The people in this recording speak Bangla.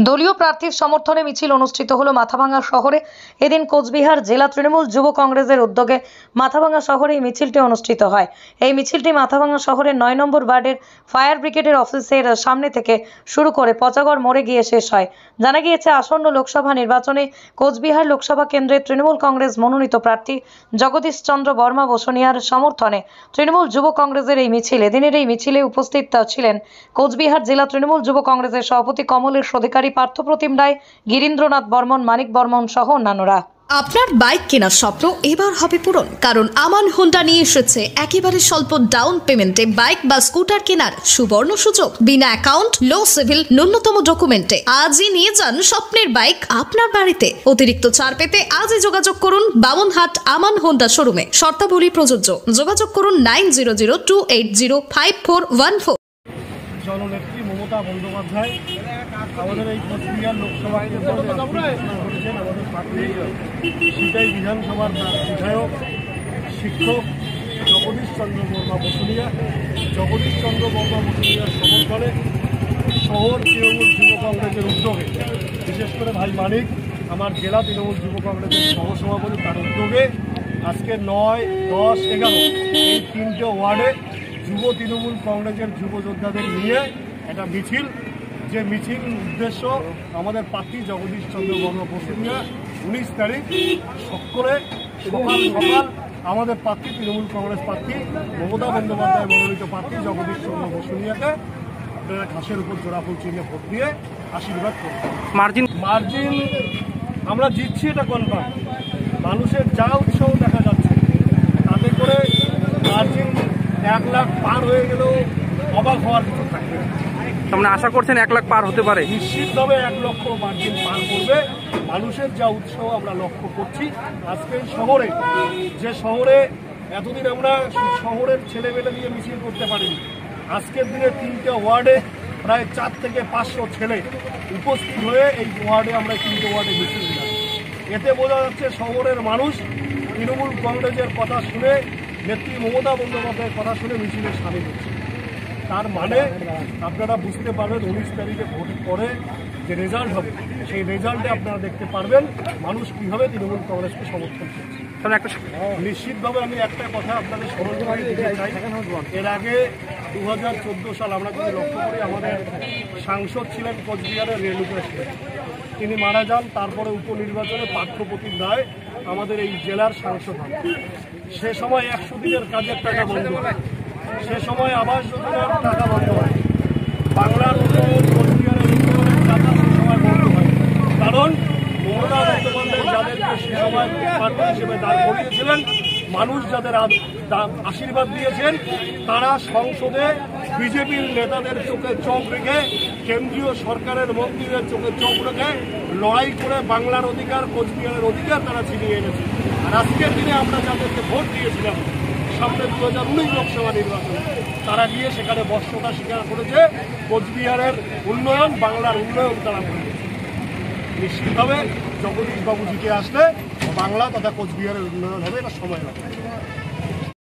দলীয় প্রার্থীর সমর্থনে মিছিল অনুষ্ঠিত হলো মাথাভাঙা শহরে। এদিন কোচবিহার জেলা তৃণমূল যুব কংগ্রেসের উদ্যোগে মাথাভাঙা শহরে এই মিছিলটি অনুষ্ঠিত হয়। এই মিছিলটি মাথাভাঙা শহরের ৯ নম্বর ওয়ার্ডের ফায়ার ব্রিগেডের অফিসের সামনে থেকে শুরু করে পচাগড় মোড়ে গিয়ে শেষ হয়। জানা গিয়েছে, আসন্ন লোকসভা নির্বাচনে কোচবিহার লোকসভা কেন্দ্রের তৃণমূল কংগ্রেস মনোনীত প্রার্থী জগদীশ চন্দ্র বর্মা বসুনিয়ার সমর্থনে তৃণমূল যুব কংগ্রেসের এই মিছিল। এদিনের এই মিছিলে উপস্থিত ছিলেন কোচবিহার জেলা তৃণমূল যুব কংগ্রেসের সভাপতি কমলেশ অধিকারী, পার্থপ্রতিম রায়, গিরীন্দ্রনাথ বর্মন, মানিক বর্মন সহ অন্যান্যরা। আপনার বাইক কেনার স্বপ্ন এবার হবে পূরণ, কারণ আমান হোন্ডা নিয়ে এসেছে একেবারে স্বল্প ডাউন পেমেন্টে বাইক বা স্কুটার কেনার সুবর্ণ সুযোগ। বিনা অ্যাকাউন্ট, লো সিভিল, ন্যূনতম ডকুমেন্টে আজই নিয়ে যান স্বপ্নের বাইক আপনার বাড়িতে। অতিরিক্ত ছাড় পেতে আজই যোগাযোগ করুন বামনহাট আমান হোন্ডা শোরুমে। শর্তাবলী প্রযোজ্য। যোগাযোগ করুন 9002805414। জননেত্রী মমতা বন্দ্যোপাধ্যায় আমাদের এই কোচবিহার লোকসভা কেন্দ্রে করেছেন। আমাদের পার্টি সিটাই বিধানসভার বিধায়ক শিক্ষক জগদীশ চন্দ্র বর্মা বসুনিয়া, জগদীশ চন্দ্র বর্মা বসুনিয়ার সমর্থনে শহর তৃণমূল যুব কংগ্রেসের উদ্যোগে, বিশেষ করে ভাই মানিক আমার জেলা তৃণমূল যুব কংগ্রেসের সহসভাপতি, তার উদ্যোগে আজকে ৯, ১০, ১১ এই ৩টে ওয়ার্ডে যুব তৃণমূল কংগ্রেসের যুব যোদ্ধাদের নিয়ে একটা মিছিল, যে মিছিল উদ্দেশ্য আমাদের প্রার্থী জগদীশ চন্দ্র বর্মা বসুনিয়া ১৯ তারিখ সকাল আমাদের প্রার্থী তৃণমূল কংগ্রেস প্রার্থী মমতা বন্দ্যোপাধ্যায় মনোনীত প্রার্থী জগদীশ চন্দ্র বসুনিয়াকে আপনারা ঘাসের উপর জোড়াফুল চিহ্নে ভোট দিয়ে আশীর্বাদ করবেন। মার্জিন আমরা জিতছি, এটা কনফার্ম। মানুষের যা উৎসাহ দেখা যাচ্ছে তাতে করে মার্জিন ১ লাখ পার হয়ে গেলেও অবাক হওয়ার কিছু থাকবে না। আমরা আশা করছেন ১ লাখ পার হতে পারে, নিশ্চিতভাবে ১ লক্ষ মার্জিন পার করবে। মানুষের যা উৎসাহ আমরা লক্ষ্য করছি আজকে শহরে, যে শহরে এতদিন আমরা শহরের ছেলেমেলে নিয়ে মিছিল করতে পারিনি, আজকের দিনে ৩টে ওয়ার্ডে প্রায় ৪ থেকে ৫০০ ছেলে উপস্থিত হয়ে এই ওয়ার্ডে আমরা ৩টে ওয়ার্ডে মিছিল দিলাম। এতে বোঝা যাচ্ছে শহরের মানুষ তৃণমূল কংগ্রেসের কথা শুনে, নেত্রী মমতা বন্দ্যোপাধ্যায়ের কথা শুনে মিছিলে সামিল হচ্ছে। তার মানে আপনারা বুঝতে পারবেন ১৯ তারিখে ভোটের পরে যে রেজাল্ট হবে, সেই রেজাল্টে আপনারা দেখতে পারবেন মানুষ কীভাবে তৃণমূল কংগ্রেসকে সমর্থন করছে। নিশ্চিতভাবে আমি একটা কথা আপনাদের স্মরণ করে দিতে চাই, এর আগে ২০১৪ সাল আমরা যদি লক্ষ্য করি, আমাদের সাংসদ ছিলেন কোচবিহারের রেণুকা সেন, তিনি মারা যান। তারপরে উপনির্বাচনে পার্থপ্রতিম রায় আমাদের এই জেলার সাংসদ হন। সে সময় ১০০ দিনের কাজের টাকা বন্ধ হয়, সে সময় আবাস যোজনার টাকা বন্ধ হয়, বাংলার উন্নয়ন, কোচবিহারের উন্নয়নের টাকা সে সময় বন্ধ হয়। কারণ মমতা বন্দ্যোপাধ্যায় যাদেরকে সে সময় প্রার্থী হিসেবে দাঁড় করিয়েছিলেন, মানুষ যাদের আশীর্বাদ দিয়েছেন, তারা সংসদে বিজেপির নেতাদের চোখে চোখ রেখে, কেন্দ্রীয় সরকারের মন্ত্রীদের চোখে চোখ রেখে লড়াই করে বাংলার অধিকার, কোচবিহারের অধিকার তারা ছিনিয়ে এনেছে। আর আজকের দিনে আমরা যাদেরকে ভোট দিয়েছিলাম সামনে ২০১৯ লোকসভা নির্বাচন, তারা গিয়ে সেখানে বর্ষতা স্বীকার করেছে কোচবিহারের উন্নয়ন, বাংলার উন্নয়ন তারা করেছে। নিশ্চিতভাবে জগদীশ বাবু জিতে আসলে বাংলা তথা কোচবিহারের উন্নয়ন হবে, এটা সময় লাগবে।